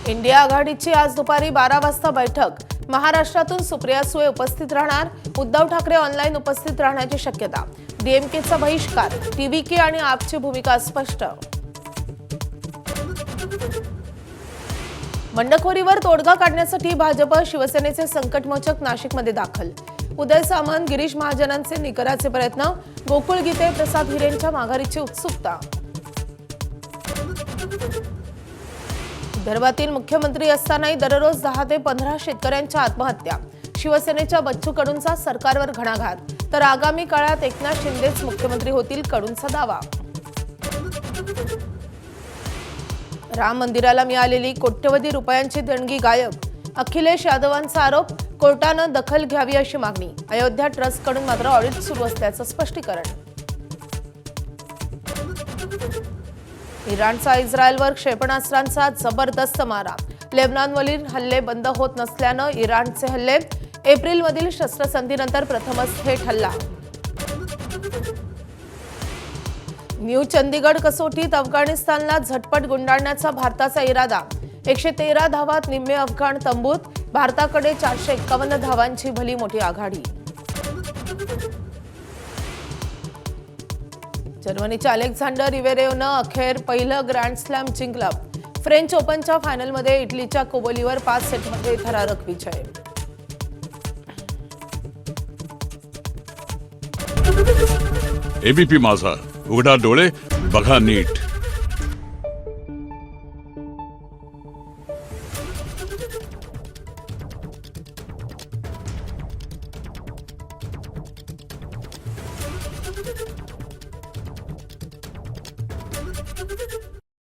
India आघाडीची आज दुपारी 12 वाजता बैठक। महाराष्ट्रातून सुप्रिया सुळे उपस्थित राहणार। उद्धव ठाकरे ऑनलाईन उपस्थित राहण्याची शक्यता। डीएमकेचा बहिष्कार, टीव्हीके आणि आपची भूमिका स्पष्ट। बंडखोरीवर तोडगा काढण्यासाठी भाजप शिवसेनेचे संकटमोचक नाशिकमध्ये दाखल। उदय सामंत, गिरीश महाजनांचे निकराचे प्रयत्न। गोकुळ गीते, प्रसाद हिरेंच्या माघारीची उत्सुकता। विदर्भातील मुख्यमंत्री असतानाही दररोज 10 ते 15 शेतकऱ्यांच्या आत्महत्या। शिवसेनेच्या बच्चू कडूंचा सरकारवर घणाघात, तर आगामी काळात एकनाथ शिंदेच मुख्यमंत्री होतील, कडूंचा दावा। राम मंदिराला मिळालेली कोट्यवधी रुपयांची देणगी गायब। अखिलेश यादवांचा आरोप, कोर्टानं दखल घ्यावी अशी मागणी। अयोध्या ट्रस्टकडून मात्र ऑडिट सुरू असल्याचं स्पष्टीकरण। इराणचा इस्रायलवर क्षेपणास्त्रांचा जबरदस्त मारा। लेबनॉनवरील हल्ले बंद होत नसल्यानं इराणचे हल्ले। एप्रिलमधील शस्त्रसंधीनंतर प्रथमच थेट हल्ला। न्यू चंदीगड कसोटीत अफगाणिस्तानला झटपट गुंडाळण्याचा भारताचा इरादा। 113 धावात निम्मे अफगाण तंबूत। भारताकडे 451 धावांची भली मोठी आघाडी। जर्मनीच्या अलेक्झांडर इवेरेवनं अखेर पहिलं ग्रँड स्लॅम जिंकलं। फ्रेंच ओपनच्या फायनलमध्ये इटलीच्या कोबोलीवर 5 सेटमध्ये थरारक विजय। एबीपी माझा, उघडा डोळे बघा नीट।